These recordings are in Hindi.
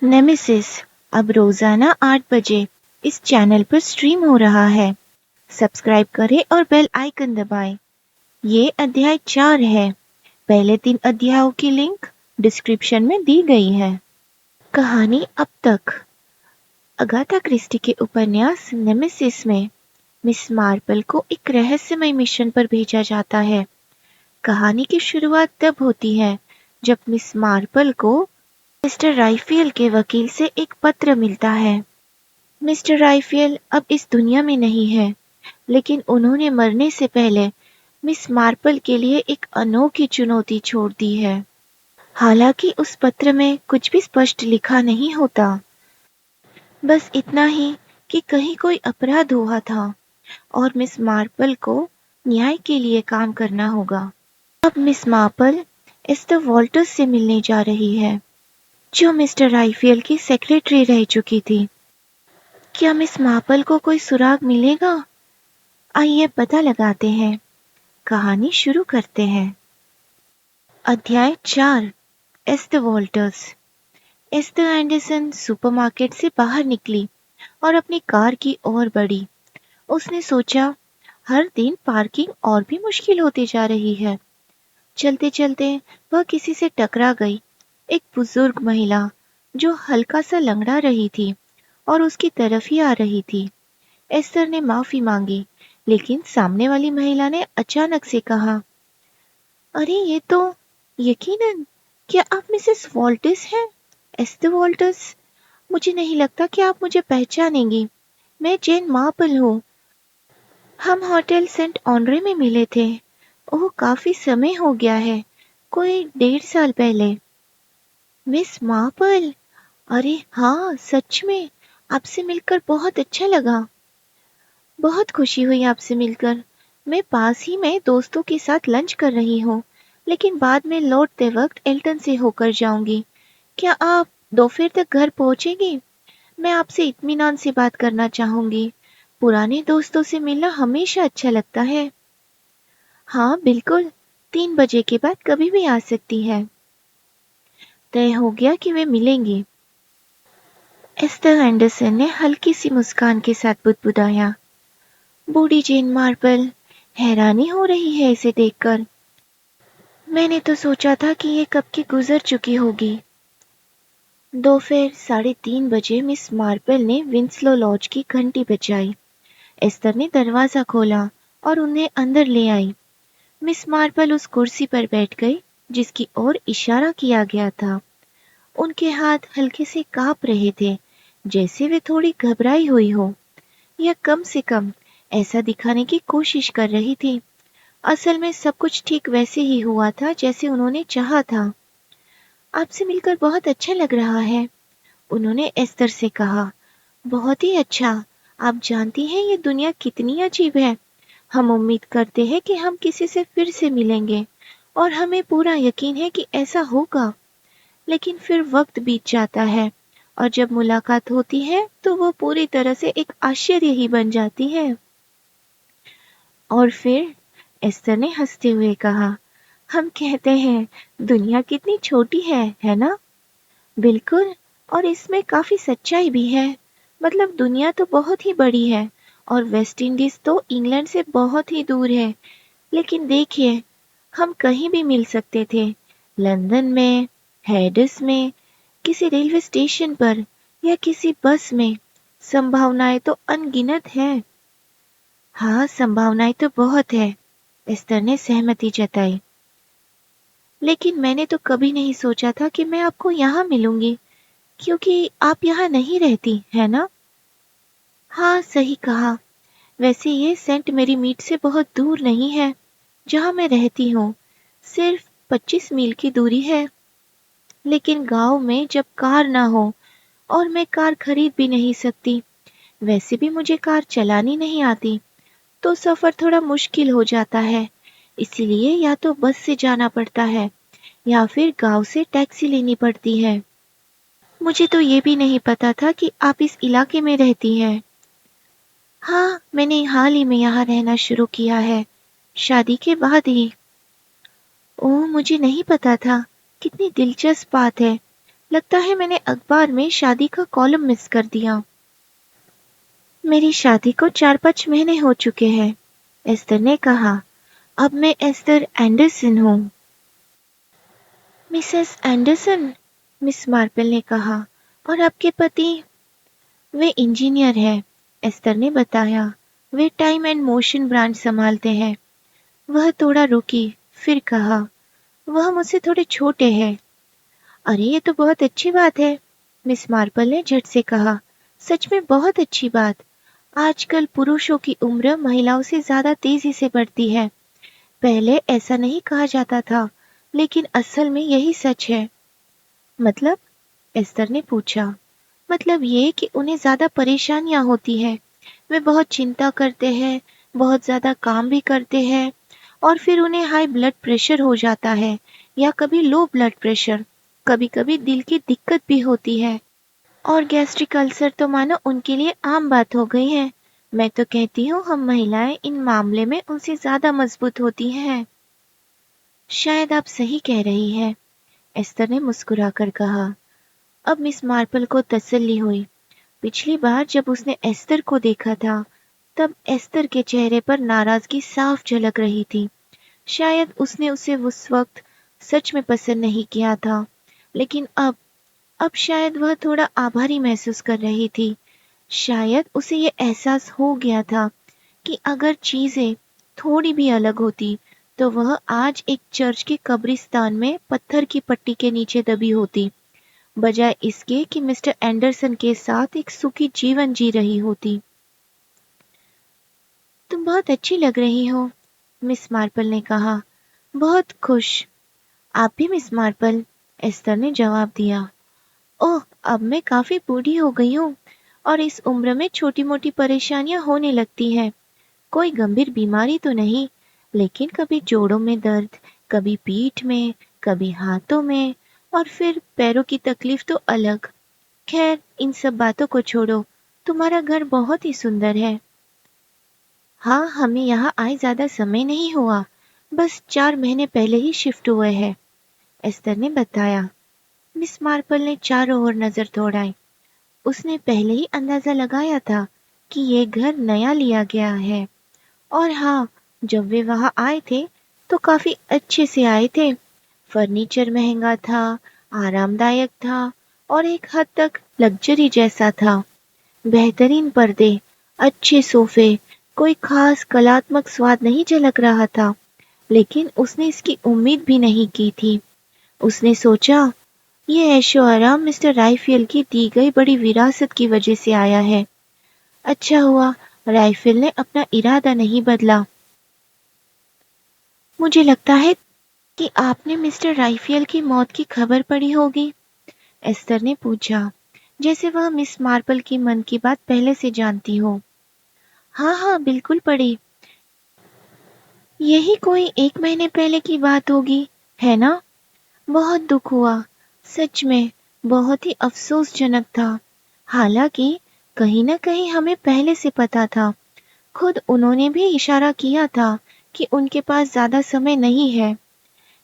नेमेसिस अब रोजाना 8 बजे इस चैनल पर स्ट्रीम हो रहा है। सब्सक्राइब करें और बेल आइकन दबाएं। ये अध्याय 4 है। पहले 3 अध्यायों की लिंक डिस्क्रिप्शन में दी गई है। कहानी अब तक। अगाथा क्रिस्टी के उपन्यास नेमेसिस में मिस मार्पल को एक रहस्यमय मिशन पर भेजा जाता है। कहानी की शुरुआत तब होती है जब मिस मार्पल को मिस्टर राइफेल के वकील से एक पत्र मिलता है। मिस्टर राइफेल अब इस दुनिया में नहीं है, लेकिन उन्होंने मरने से पहले मिस मार्पल के लिए एक अनोखी चुनौती छोड़ दी है। हालांकि उस पत्र में कुछ भी स्पष्ट लिखा नहीं होता, बस इतना ही कि कहीं कोई अपराध हुआ था और मिस मार्पल को न्याय के लिए काम करना होगा। अब मिस मार्पल एस्टर वॉल्टर्स से मिलने जा रही है, जो मिस्टर राइफेल की सेक्रेटरी रह चुकी थी। क्या मिस मार्पल को कोई सुराग मिलेगा? आइए पता लगाते हैं। कहानी शुरू करते हैं। अध्याय 4। Esther Walters. Esther Anderson supermarket से बाहर निकली और अपनी कार की ओर बढ़ी। उसने सोचा, हर दिन पार्किंग और भी मुश्किल होती जा रही है। चलते चलते वह किसी से टकरा गई। एक बुजुर्ग महिला जो हल्का सा लंगड़ा रही थी और उसकी तरफ ही आ रही थी। एस्टर ने माफी मांगी, लेकिन सामने वाली महिला ने अचानक से कहा, अरे ये तो यकीनन, क्या आप मिसेस वॉल्टिस हैं? एस्टर वॉल्टिस? मुझे नहीं लगता कि आप मुझे पहचानेंगी। मैं जेन मार्पल हूँ। हम होटल सेंट ऑनरे में मिले थे। ओह, काफी समय हो गया है, कोई 1.5 साल पहले। Miss Marple? अरे हाँ, सच में आपसे मिलकर बहुत अच्छा लगा। बहुत खुशी हुई आपसे मिलकर। मैं पास ही में दोस्तों के साथ लंच कर रही हूँ, लेकिन बाद में लौटते वक्त एल्टन से होकर जाऊंगी। क्या आप दोपहर तक घर पहुंचेंगी? मैं आपसे इत्मीनान से बात करना चाहूंगी। पुराने दोस्तों से मिलना हमेशा अच्छा लगता है। हाँ बिल्कुल, 3 बजे के बाद कभी भी आ सकती है। तय हो गया कि वे मिलेंगी। एस्टर एंडरसन ने हल्की सी मुस्कान के साथ बुदबुदाया। बूढ़ी जेन मार्पल हैरानी हो रही है इसे देखकर। मैंने तो सोचा था कि ये कब की गुजर चुकी होगी। दोपहर 3:30 बजे मिस मार्पल ने विंसलो लॉज की घंटी बजाई। एस्तर ने दरवाजा खोला और उन्हें अंदर ले आई। मिस मार्पल उस कुर्सी पर बैठ गई जिसकी ओर इशारा किया गया था। उनके हाथ हल्के से कांप रहे थे, जैसे वे थोड़ी घबराई हुई हो, या कम से कम ऐसा दिखाने की कोशिश कर रही थी। असल में सब कुछ ठीक वैसे ही हुआ था जैसे उन्होंने चाहा था। आपसे मिलकर बहुत अच्छा लग रहा है, उन्होंने एस्तर से कहा। बहुत ही अच्छा। आप जानती हैं ये दुनिया कितनी अजीब है। हम उम्मीद करते हैं कि हम किसी से फिर से मिलेंगे और हमें पूरा यकीन है कि ऐसा होगा, लेकिन फिर वक्त बीत जाता है और जब मुलाकात होती है तो वो पूरी तरह से एक आश्चर्य ही बन जाती है। और फिर? एस्तर ने हंसते हुए कहा। हम कहते हैं दुनिया कितनी छोटी है ना? बिल्कुल, और इसमें काफी सच्चाई भी है। मतलब दुनिया तो बहुत ही बड़ी है और वेस्ट इंडीज तो इंग्लैंड से बहुत ही दूर है, लेकिन देखिए, हम कहीं भी मिल सकते थे। लंदन में, हेडिस में, किसी रेलवे स्टेशन पर या किसी बस में। संभावनाएं तो अनगिनत हैं। हाँ, संभावनाएं तो बहुत है, एस्तर ने सहमति जताई। लेकिन मैंने तो कभी नहीं सोचा था कि मैं आपको यहाँ मिलूंगी, क्योंकि आप यहाँ नहीं रहती, है ना? हाँ, सही कहा। वैसे ये सेंट मेरी मीट से बहुत दूर नहीं है, जहाँ मैं रहती हूँ। सिर्फ 25 मील की दूरी है। लेकिन गांव में जब कार ना हो और मैं कार खरीद भी नहीं सकती, वैसे भी मुझे कार चलानी नहीं आती, तो सफर थोड़ा मुश्किल हो जाता है। इसीलिए या तो बस से जाना पड़ता है या फिर गांव से टैक्सी लेनी पड़ती है। मुझे तो ये भी नहीं पता था कि आप इस इलाके में रहती हैं। हाँ, मैंने हाल ही में यहाँ रहना शुरू किया है, शादी के बाद ही। ओह, मुझे नहीं पता था। कितनी दिलचस्प बात है। लगता है मैंने अखबार में शादी का कॉलम मिस कर दिया। मेरी शादी को 4-5 महीने हो चुके हैं, एस्तर ने कहा। अब मैं एस्तर एंडरसन हूँ। मिसेस एंडरसन, मिस मार्पल ने कहा। और आपके पति? वे इंजीनियर हैं, एस्तर ने बताया। वे टाइम एंड मोशन ब्रांच संभालते हैं। वह थोड़ा रुकी, फिर कहा, वह मुझसे थोड़े छोटे हैं। अरे ये तो बहुत अच्छी बात है, मिस मार्पल ने झट से कहा। सच में बहुत अच्छी बात। आजकल पुरुषों की उम्र महिलाओं से ज्यादा तेजी से बढ़ती है। पहले ऐसा नहीं कहा जाता था, लेकिन असल में यही सच है। मतलब? एस्तर ने पूछा। मतलब ये कि उन्हें ज्यादा परेशानियां होती है। वे बहुत चिंता करते हैं, बहुत ज्यादा काम भी करते हैं, और फिर उन्हें हाई ब्लड प्रेशर हो जाता है, या कभी लो ब्लड प्रेशर। कभी कभी दिल की दिक्कत भी होती है, और गैस्ट्रिक अल्सर तो मानो उनके लिए आम बात हो गई है। मैं तो कहती हूँ हम महिलाएं इन मामले में उनसे ज्यादा मजबूत होती हैं। शायद आप सही कह रही है, एस्तर ने मुस्कुराकर कहा। अब मिस मार्पल को तसल्ली हुई। पिछली बार जब उसने एस्तर को देखा था, तब एस्तर के चेहरे पर नाराजगी साफ झलक रही थी। शायद उसने उसे उस वक्त सच में पसंद नहीं किया था, लेकिन अब शायद वह थोड़ा आभारी महसूस कर रही थी। शायद उसे ये एहसास हो गया था कि अगर चीजें थोड़ी भी अलग होती, तो वह आज एक चर्च के कब्रिस्तान में पत्थर की पट्टी के नीचे दबी होती, बजाय इसके कि मिस्टर एंडरसन के साथ एक सुखी जीवन जी रही होती। तुम बहुत अच्छी लग रही हो, मिस मार्पल ने कहा। बहुत खुश। आप भी मिस मार्पल, एस्तर ने जवाब दिया। ओह, अब मैं काफी बूढ़ी हो गई हूँ, और इस उम्र में छोटी मोटी परेशानियां होने लगती हैं। कोई गंभीर बीमारी तो नहीं, लेकिन कभी जोड़ों में दर्द, कभी पीठ में, कभी हाथों में, और फिर पैरों की तकलीफ तो अलग। खैर, इन सब बातों को छोड़ो। तुम्हारा घर बहुत ही सुंदर है। हाँ, हमें यहाँ आए ज्यादा समय नहीं हुआ, बस 4 महीने पहले ही शिफ्ट हुए हैं, एस्तर ने बताया। मिस मार्पल ने चारों ओर नजर दौड़ाई। उसने पहले ही अंदाजा लगाया था कि ये घर नया लिया गया है। और हाँ, जब वे वहां आए थे तो काफी अच्छे से आए थे। फर्नीचर महंगा था, आरामदायक था, और एक हद तक लग्जरी जैसा था। बेहतरीन पर्दे, अच्छे सोफे, कोई खास कलात्मक स्वाद नहीं झलक रहा था, लेकिन उसने इसकी उम्मीद भी नहीं की थी। उसने सोचा, ये ऐशो आराम मिस्टर राइफियल की दी गई बड़ी विरासत की वजह से आया है। अच्छा हुआ राइफिल ने अपना इरादा नहीं बदला। मुझे लगता है कि आपने मिस्टर राइफियल की मौत की खबर पढ़ी होगी, एस्तर ने पूछा, जैसे वह मिस मार्पल की मन की बात पहले से जानती हो। हाँ हाँ, बिल्कुल पढ़ी। यही कोई 1 महीने पहले की बात होगी, है ना? बहुत दुख हुआ, सच में बहुत ही अफसोसजनक था। हालांकि कहीं न कहीं हमें पहले से पता था। खुद उन्होंने भी इशारा किया था कि उनके पास ज्यादा समय नहीं है।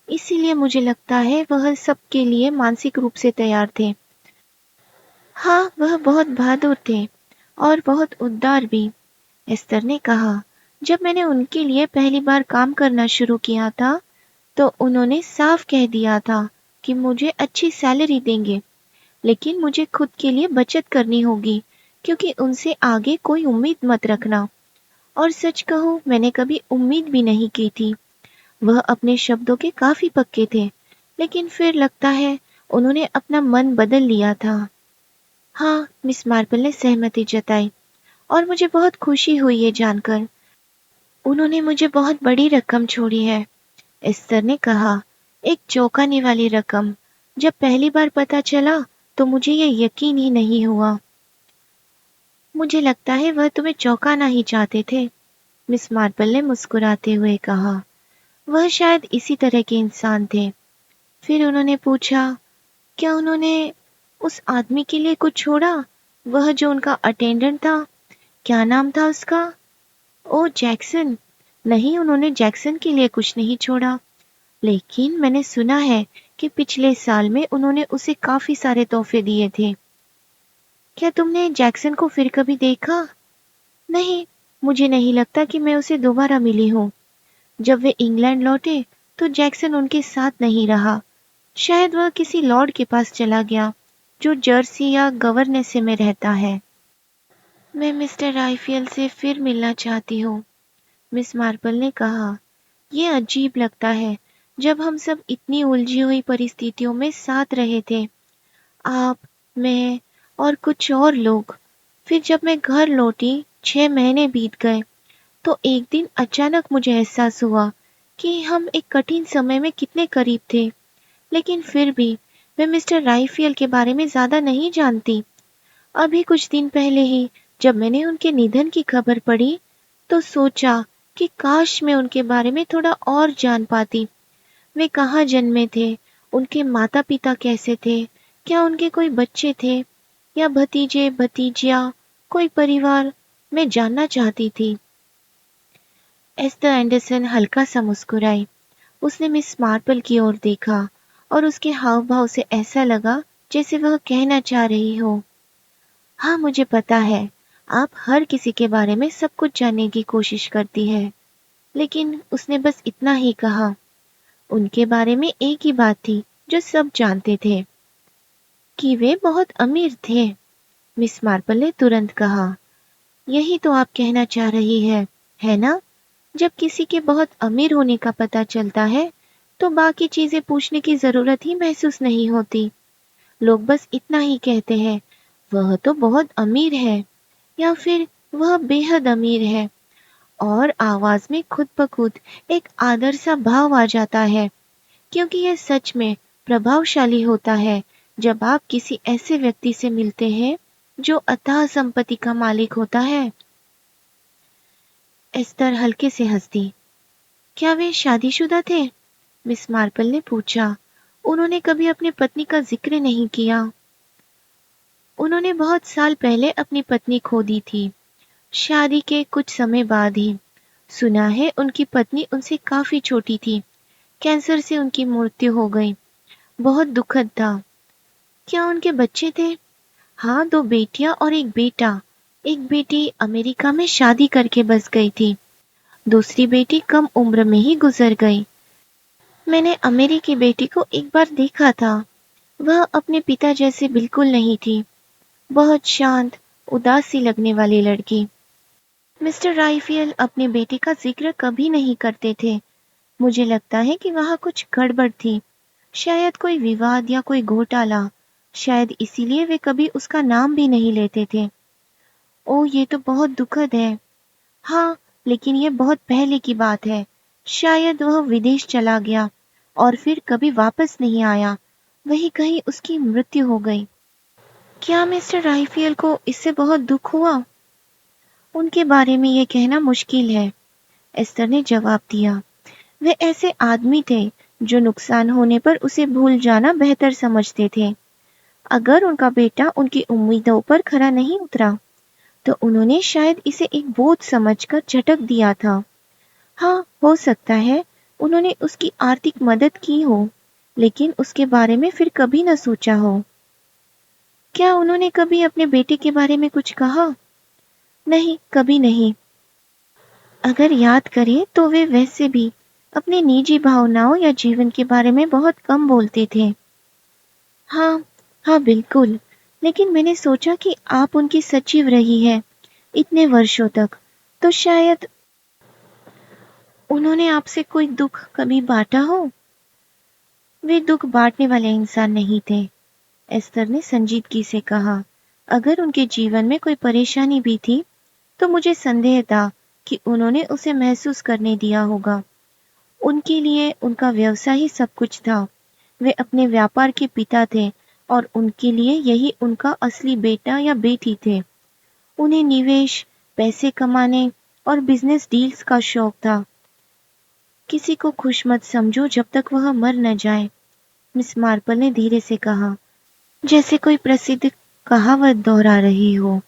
इसीलिए मुझे लगता है वह सबके लिए मानसिक रूप से तैयार थे। हाँ, वह बहुत बहादुर थे, और बहुत उदार भी, एस्तर ने कहा। जब मैंने उनके लिए पहली बार काम करना शुरू किया था, तो उन्होंने साफ कह दिया था कि मुझे अच्छी सैलरी देंगे, लेकिन मुझे खुद के लिए बचत करनी होगी, क्योंकि उनसे आगे कोई उम्मीद मत रखना। और सच कहूँ, मैंने कभी उम्मीद भी नहीं की थी। वह अपने शब्दों के काफी पक्के थे, लेकिन फिर लगता है उन्होंने अपना मन बदल लिया था। हाँ, मिस मार्पल ने सहमति जताई, और मुझे बहुत खुशी हुई ये जानकर। उन्होंने मुझे बहुत बड़ी रकम छोड़ी है, एस्तर ने कहा। एक चौंकाने वाली रकम। जब पहली बार पता चला तो मुझे ये यकीन ही नहीं हुआ। मुझे लगता है वह तुम्हें चौंकाना ही चाहते थे, मिस मार्पल ने मुस्कुराते हुए कहा। वह शायद इसी तरह के इंसान थे। फिर उन्होंने पूछा, क्या उन्होंने उस आदमी के लिए कुछ छोड़ा? वह जो उनका अटेंडेंट था, क्या नाम था उसका? ओ, जैक्सन। नहीं, उन्होंने जैक्सन के लिए कुछ नहीं छोड़ा, लेकिन मैंने सुना है कि पिछले साल में उन्होंने उसे काफी सारे तोहफे दिए थे। क्या तुमने जैक्सन को फिर कभी देखा? नहीं, मुझे नहीं लगता कि मैं उसे दोबारा मिली हूँ। जब वे इंग्लैंड लौटे तो जैक्सन उनके साथ नहीं रहा। शायद वह किसी लॉर्ड के पास चला गया जो जर्सी या गवर्नेसे में रहता है। मैं मिस्टर राइफियल से फिर मिलना चाहती हूँ, मिस मार्पल ने कहा। ये अजीब लगता है जब हम सब इतनी उलझी हुई परिस्थितियों में साथ रहे थे, आप, मैं और कुछ और लोग। फिर जब मैं घर लौटी 6 महीने बीत गए तो एक दिन अचानक मुझे एहसास हुआ कि हम एक कठिन समय में कितने करीब थे। लेकिन फिर भी मैं मिस्टर राइफियल के बारे में ज्यादा नहीं जानती। अभी कुछ दिन पहले ही जब मैंने उनके निधन की खबर पढ़ी तो सोचा कि काश मैं उनके बारे में थोड़ा और जान पाती। वे कहाँ जन्मे थे, उनके माता पिता कैसे थे, क्या उनके कोई बच्चे थे या भतीजे भतीजियां, कोई परिवार। मैं जानना चाहती थी। एस्टर एंडरसन हल्का सा मुस्कुराई। उसने मिस मार्पल की ओर देखा और उसके हाव भाव से ऐसा लगा जैसे वह कहना चाह रही हो, हाँ मुझे पता है, आप हर किसी के बारे में सब कुछ जानने की कोशिश करती है। लेकिन उसने बस इतना ही कहा। उनके बारे में एक ही बात थी जो सब जानते थे, कि वे बहुत अमीर थे। मिस मार्पल ने तुरंत कहा, यही तो आप कहना चाह रही है ना? जब किसी के बहुत अमीर होने का पता चलता है तो बाकी चीजें पूछने की जरूरत ही महसूस नहीं होती। लोग बस इतना ही कहते हैं, वह तो बहुत अमीर है या फिर वह बेहद अमीर है, और आवाज में खुद ब खुद एक आदर सा भाव आ जाता है, क्योंकि यह सच में प्रभावशाली होता है जब आप किसी ऐसे व्यक्ति से मिलते हैं जो अथाह संपत्ति का मालिक होता है। एस्तर हल्के से हंसी। क्या वे शादीशुदा थे? मिस मार्पल ने पूछा। उन्होंने कभी अपनी पत्नी का जिक्र नहीं किया। उन्होंने बहुत साल पहले अपनी पत्नी खो दी थी, शादी के कुछ समय बाद ही। सुना है उनकी पत्नी उनसे काफी छोटी थी, कैंसर से उनकी मृत्यु हो गई। बहुत दुखद था। क्या उनके बच्चे थे? हाँ, 2 बेटियां और एक बेटा। एक बेटी अमेरिका में शादी करके बस गई थी, दूसरी बेटी कम उम्र में ही गुजर गई। मैंने अमेरिकी बेटी को एक बार देखा था। वह अपने पिता जैसे बिल्कुल नहीं थी, बहुत शांत, उदास सी लगने वाली लड़की। मिस्टर राइफियल अपने बेटे का जिक्र कभी नहीं करते थे। मुझे लगता है कि वहां कुछ गड़बड़ थी, शायद कोई विवाद या कोई घोटाला। शायद इसीलिए वे कभी उसका नाम भी नहीं लेते थे। ओह, ये तो बहुत दुखद है। हाँ, लेकिन ये बहुत पहले की बात है। शायद वह विदेश चला गया और फिर कभी वापस नहीं आया। वहीं कहीं उसकी मृत्यु हो गई। क्या मिस्टर राइफियल को इससे बहुत दुख हुआ? उनके बारे में ये कहना मुश्किल है, एस्तर ने जवाब दिया। वे ऐसे आदमी थे जो नुकसान होने पर उसे भूल जाना बेहतर समझते थे। अगर उनका बेटा उनकी उम्मीदों पर खरा नहीं उतरा तो उन्होंने शायद इसे एक बोझ समझकर झटक दिया था। हाँ, हो सकता है उन्होंने उसकी आर्थिक मदद की हो, लेकिन उसके बारे में फिर कभी न सोचा हो। क्या उन्होंने कभी अपने बेटे के बारे में कुछ कहा? नहीं, कभी नहीं। अगर याद करें तो वे वैसे भी अपनी निजी भावनाओं या जीवन के बारे में बहुत कम बोलते थे। हाँ, हाँ बिल्कुल। लेकिन मैंने सोचा कि आप उनकी सचिव रही है इतने वर्षों तक, तो शायद उन्होंने आपसे कोई दुख कभी बांटा हो। वे दुख बांटने वाले इंसान नहीं थे, एस्तर ने संजीदगी से कहा। अगर उनके जीवन में कोई परेशानी भी थी तो मुझे संदेह था कि उन्होंने उसे महसूस करने दिया होगा। उनके लिए उनका व्यवसाय ही सब कुछ था। वे अपने व्यापार के पिता थे और उनके लिए यही उनका असली बेटा या बेटी थे। उन्हें निवेश, पैसे कमाने और बिजनेस डील्स का शौक था। किसी को खुश मत समझो जब तक वह मर न जाए, मिस मार्पल ने धीरे से कहा, जैसे कोई प्रसिद्ध कहावत दोहरा रही हो।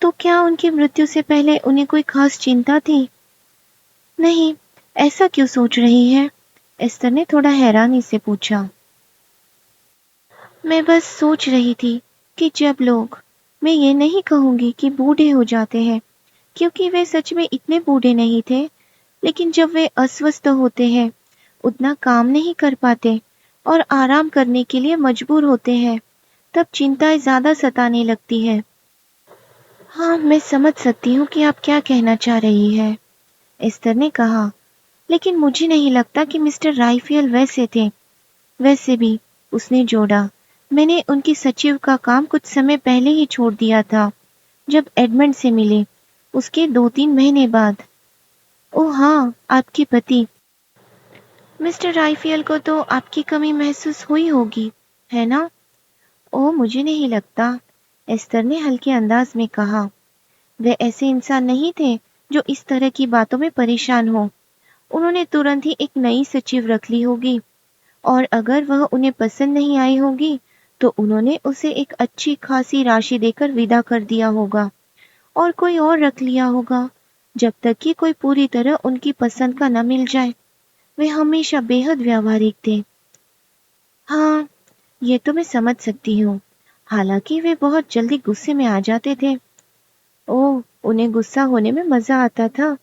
तो क्या उनकी मृत्यु से पहले उन्हें कोई खास चिंता थी? नहीं, ऐसा क्यों सोच रही है? एस्तर ने थोड़ा हैरानी से पूछा। मैं बस सोच रही थी कि जब लोग, मैं ये नहीं कहूंगी कि बूढ़े हो जाते हैं, क्योंकि वे सच में इतने बूढ़े नहीं थे, लेकिन जब वे अस्वस्थ होते हैं, उतना काम नहीं कर पाते और आराम करने के लिए मजबूर होते हैं, तब चिंताएं ज्यादा सताने लगती है। हाँ, मैं समझ सकती हूँ कि आप क्या कहना चाह रही है, एस्तर ने कहा, लेकिन मुझे नहीं लगता कि मिस्टर राइफियल वैसे थे। वैसे भी, उसने जोड़ा, मैंने उनकी सचिव का काम कुछ समय पहले ही छोड़ दिया था, जब एडमंड से मिले, उसके 2-3 महीने बाद। ओह हाँ, आपके पति। मिस्टर राइफियल को तो आपकी कमी महसूस हुई होगी, है ना? ओह, मुझे नहीं लगता, एस्तर ने हल्के अंदाज में कहा। वे ऐसे इंसान नहीं थे जो इस तरह की बातों में परेशान हो। उन्होंने तुरंत ही एक नई सचिव रख ली होगी, और अगर वह उन्हें पसंद नहीं आई होगी, तो उन्होंने उसे एक अच्छी खासी राशि देकर विदा कर दिया होगा और कोई और रख लिया होगा, जब तक कि कोई पूरी तरह उनकी पसंद का न मिल जाए। वे हमेशा बेहद व्यावहारिक थे। हाँ, ये तो मैं समझ सकती हूँ। हालांकि वे बहुत जल्दी गुस्से में आ जाते थे। ओह, उन्हें गुस्सा होने में मजा आता था,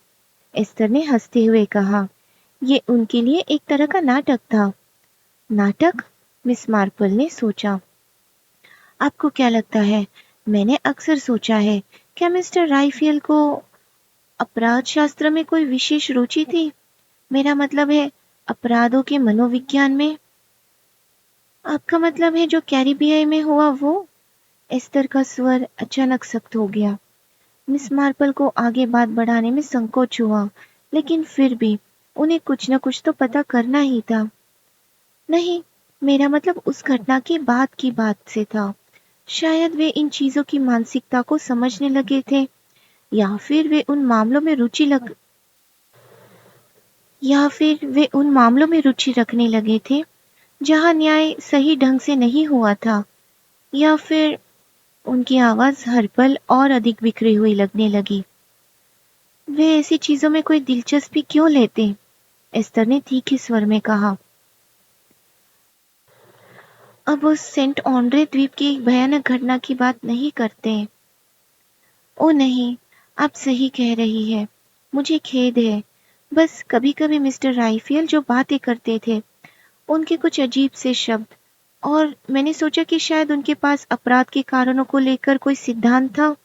एस्तर ने हंसते हुए कहा। ये उनके लिए एक तरह का नाटक था। नाटक? मिस मार्पल ने सोचा। आपको क्या लगता है? मैंने अक्सर सोचा है, क्या मिस्टर राइफियल को अपराध शास्त्र में कोई विशेष रुचि थी? मेरा मतलब है, अपराधों के मनोविज्ञान में। आपका मतलब है जो कैरिबियाई में हुआ वो? एस्तर का स्वर अचानक सख्त हो गया। मिस मार्पल को आगे बात बढ़ाने में संकोच हुआ, लेकिन फिर भी उन्हें कुछ न कुछ तो पता करना ही था। नहीं, मेरा मतलब उस घटना के बाद की बात से था। शायद वे इन चीजों की मानसिकता को समझने लगे थे, या फिर वे उन मामलों में रुचि रखने लगे थे जहां न्याय सही ढंग से नहीं हुआ था, या फिर उनकी आवाज हर पल और अधिक बिखरी हुई लगने लगी। वे ऐसी चीजों में कोई दिलचस्पी क्यों लेते? एस्तर ने तीखे स्वर में कहा। अब उस सेंट ऑन्ड्रे द्वीप की एक भयानक घटना की बात नहीं करते। ओ नहीं, आप सही कह रही है। मुझे खेद है। बस कभी-कभी मिस्टर राइफियल जो बातें करते थे, उनके कुछ अजीब से शब्द, और मैंने सोचा कि शायद उनके पास अपराध के कारणों को लेकर कोई सिद्धांत था।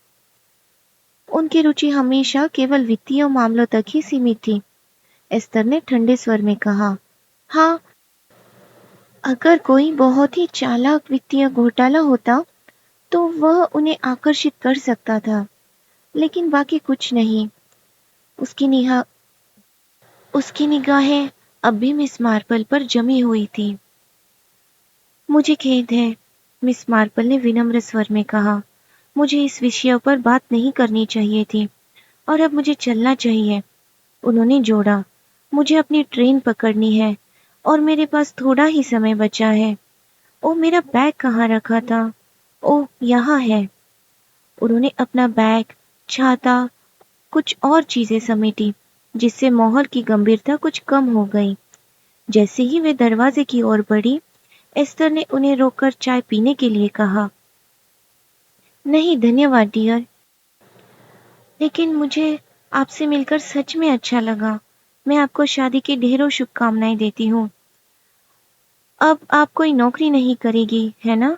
उनकी रुचि हमेशा केवल वित्तीय मामलों तक ही सीमित थी, एस्तर ने ठंडे स्वर में कहा। हाँ, अगर कोई बहुत ही चालाक वित्तीय घोटाला होता, तो वह उन्हें आकर्षित कर सकता था, लेकिन बाकी कुछ नहीं। उसकी निहा उसकी निगाहें अब भी मिस मार्पल पर जमी हुई थी। मुझे खेद है, मिस मार्पल ने विनम्र स्वर में कहा। मुझे इस विषय पर बात नहीं करनी चाहिए थी, और अब मुझे चलना चाहिए। उन्होंने जोड़ा, मुझे अपनी ट्रेन पकड़नी है और मेरे पास थोड़ा ही समय बचा है। ओह, मेरा बैग कहाँ रखा था? ओह, यहाँ है। उन्होंने अपना बैग, छाता, कुछ और चीजें समेटी, जिससे माहौल की गंभीरता कुछ कम हो गई। जैसे ही वे दरवाजे की ओर बढ़ी, एस्तर ने उन्हें रोककर चाय पीने के लिए कहा। नहीं धन्यवाद डियर, लेकिन मुझे आपसे मिलकर सच में अच्छा लगा। मैं आपको शादी की ढेरों शुभकामनाएं देती हूँ। अब आप कोई नौकरी नहीं करेगी, है ना?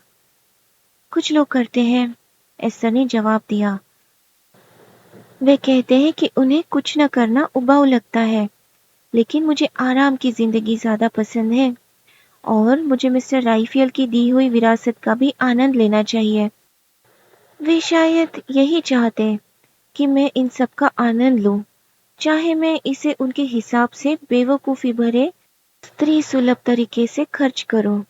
कुछ लोग करते हैं, एस्तर ने जवाब दिया। वे कहते हैं कि उन्हें कुछ न करना उबाऊ लगता है, लेकिन मुझे आराम की जिंदगी ज्यादा पसंद है, और मुझे मिस्टर राइफियल की दी हुई विरासत का भी आनंद लेना चाहिए। वे शायद यही चाहते कि मैं इन सब का आनंद लूं, चाहे मैं इसे उनके हिसाब से बेवकूफी भरे स्त्री सुलभ तरीके से खर्च करूं।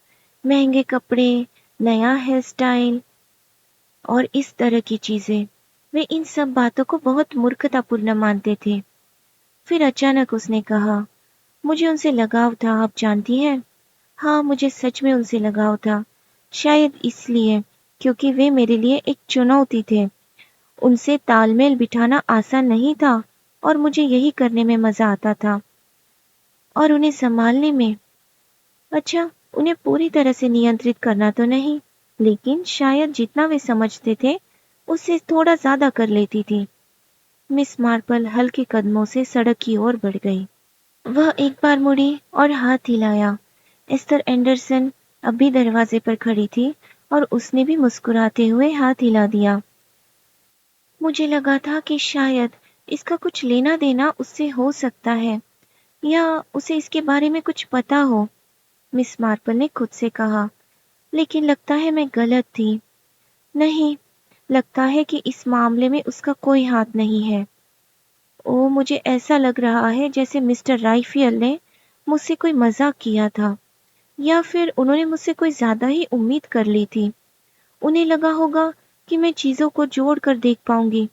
महंगे कपड़े, नया हेयर स्टाइल और इस तरह की चीजें। वे इन सब बातों को बहुत मूर्खतापूर्ण मानते थे। फिर अचानक उसने कहा, मुझे उनसे लगाव था, आप जानती हैं। हाँ, मुझे सच में उनसे लगाव था। शायद इसलिए क्योंकि वे मेरे लिए एक चुनौती थे। उनसे तालमेल बिठाना आसान नहीं था, और मुझे यही करने में मजा आता था। और उन्हें संभालने में अच्छा, उन्हें पूरी तरह से नियंत्रित करना तो नहीं, लेकिन शायद जितना वे समझते थे, उससे थोड़ा ज्यादा कर लेती थी। मिस मार्पल हल्के कदमों से सड़क की ओर बढ़ गई। वह एक बार मुड़ी और हाथ हिलाया। एस्थर एंडरसन अब भी दरवाजे पर खड़ी थी और उसने भी मुस्कुराते हुए हाथ हिला दिया। मुझे लगा था कि शायद इसका कुछ लेना देना उससे हो सकता है, या उसे इसके बारे में कुछ पता हो, मिस मार्पल ने खुद से कहा। लेकिन लगता है मैं गलत थी। नहीं, लगता है कि इस मामले में उसका कोई हाथ नहीं है। ओ, मुझे ऐसा लग रहा है जैसे मिस्टर राइफियल ने मुझसे कोई मजाक किया था, या फिर उन्होंने मुझसे कोई ज्यादा ही उम्मीद कर ली थी। उन्हें लगा होगा कि मैं चीजों को जोड़ कर देख पाऊंगी,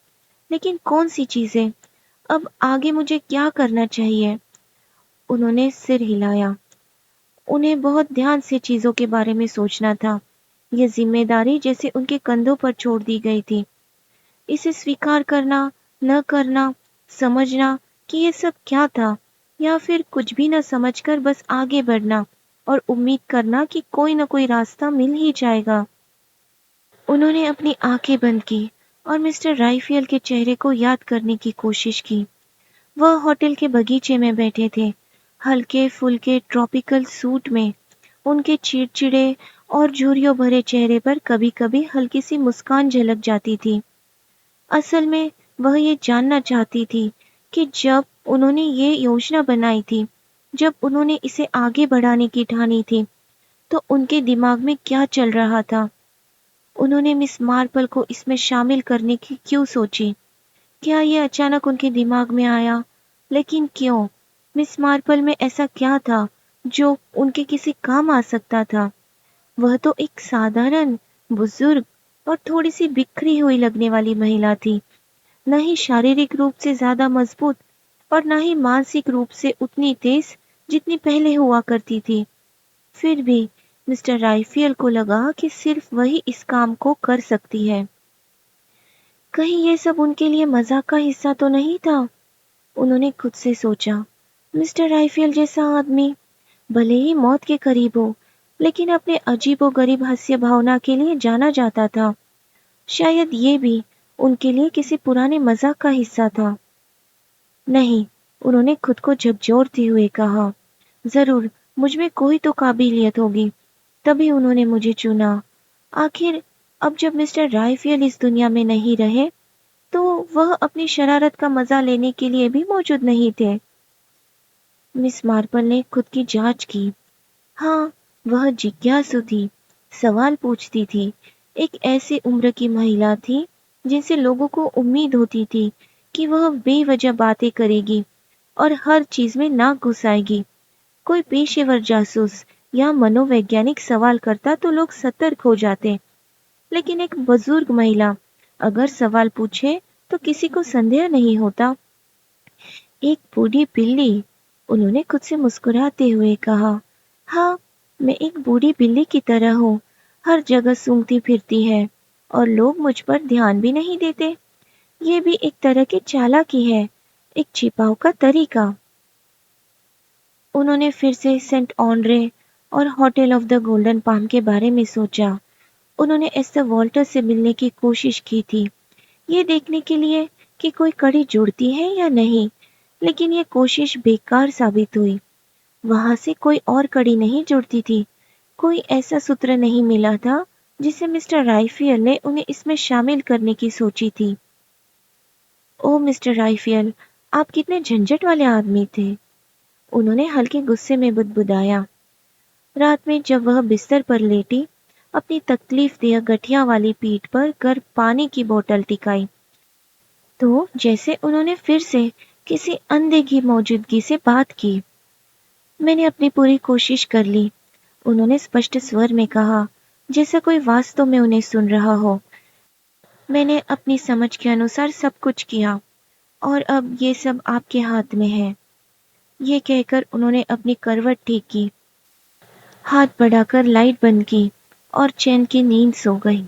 लेकिन कौन सी चीजें? अब आगे मुझे क्या करना चाहिए? उन्होंने सिर हिलाया। उन्हें बहुत ध्यान से चीजों के बारे में सोचना था। यह जिम्मेदारी जैसे उनके कंधों पर छोड़ दी गई थी। इसे स्वीकार करना, न करना, समझना कि ये सब क्या था, या फिर कुछ भी न समझकर बस आगे बढ़ना और उम्मीद करना कि कोई न कोई रास्ता मिल ही जाएगा। उन्होंने अपनी आंखें बंद की और मिस्टर राइफियल के चेहरे को याद करने की कोशिश की। वह होटल के बगीचे में बैठे थे, हल्के फुल्के ट्रॉपिकल सूट में। उनके चिड़चिड़े और झुर्रियों भरे चेहरे पर कभी-कभी हल्की सी मुस्कान झलक जाती थी। असल में वह ये जानना चाहती थी कि जब उन्होंने ये योजना बनाई थी, जब उन्होंने इसे आगे बढ़ाने की ठानी थी, तो उनके दिमाग में क्या चल रहा था। उन्होंने मिस मार्पल को इसमें शामिल करने की क्यों सोची? क्या ये अचानक उनके दिमाग में आया? लेकिन क्यों? मिस मार्पल में ऐसा क्या था जो उनके किसी काम आ सकता था? वह तो एक साधारण, बुजुर्ग और थोड़ी सी बिखरी हुई लगने वाली महिला थी। न ही शारीरिक रूप से ज्यादा मजबूत और न ही मानसिक रूप से उतनी तेज जितनी पहले हुआ करती थी। फिर भी मिस्टर राइफियल को लगा कि सिर्फ वही इस काम को कर सकती है। कहीं ये सब उनके लिए मजाक का हिस्सा तो नहीं था? उन्होंने खुद से सोचा। मिस्टर राइफियल जैसा आदमी भले ही मौत के करीब हो, लेकिन अपने अजीबोगरीब हास्य भावना के लिए जाना जाता था। शायद ये भी उनके लिए किसी पुराने मजाक का हिस्सा था। नहीं, उन्होंने खुद को झकझोरते हुए कहा, जरूर मुझ में कोई तो काबिलियत होगी, तभी उन्होंने मुझे चुना। आखिर अब जब मिस्टर राइफियल इस दुनिया में नहीं रहे, तो वह अपनी शरारत का मजा लेने के लिए भी मौजूद नहीं थे। मिस मार्पल ने खुद की जांच की। हाँ, वह जिज्ञासु थी, सवाल पूछती थी। एक ऐसी उम्र की महिला थी जिनसे लोगों को उम्मीद होती थी कि वह बेवजह बातें करेगी और हर चीज में नाक घुसाएगी। कोई पेशेवर जासूस या मनोवैज्ञानिक सवाल करता तो लोग सतर्क हो जाते, लेकिन एक बुजुर्ग महिला अगर सवाल पूछे तो किसी को संदेह नहीं होता। एक बूढ़ी बिल्ली, उन्होंने खुद से मुस्कुराते हुए कहा। हाँ, मैं एक बूढ़ी बिल्ली की तरह हूँ, हर जगह सूंघती फिरती है और लोग मुझ पर ध्यान भी नहीं देते। ये भी एक तरह की चालाकी है, एक छिपाव का तरीका। उन्होंने फिर से सेंट ऑनरे और hotel of the golden palm के बारे में सोचा। उन्होंने एस्थर वॉल्टर से मिलने की कोशिश की थी, ये देखने के लिए कि कोई कड़ी जुड़ती है या नहीं, लेकिन ये कोशिश बेकार साबित हुई। वहां से कोई और कड़ी नहीं जुड़ती थी, कोई ऐसा सूत्र नहीं मिला था जिसे मिस्टर राइफियल ने उन्हें इसमें शामिल करने की सोची थी। ओह मिस्टर राइफियल, आप कितने झंझट वाले आदमी थे, उन्होंने हल्के गुस्से में बुदबुदाया। रात में जब वह बिस्तर पर लेटी, अपनी तकलीफ देह गठिया वाली पीठ पर गर्म पानी की बोतल टिकाई, तो जैसे उन्होंने फिर से किसी अंधे की मौजूदगी से बात की। मैंने अपनी पूरी कोशिश कर ली, उन्होंने स्पष्ट स्वर में कहा, जैसे कोई वास्तव में उन्हें सुन रहा हो। मैंने अपनी समझ के अनुसार सब कुछ किया और अब ये सब आपके हाथ में है। ये कहकर उन्होंने अपनी करवट ठीक की, हाथ बढ़ाकर लाइट बंद की और चैन की नींद सो गई।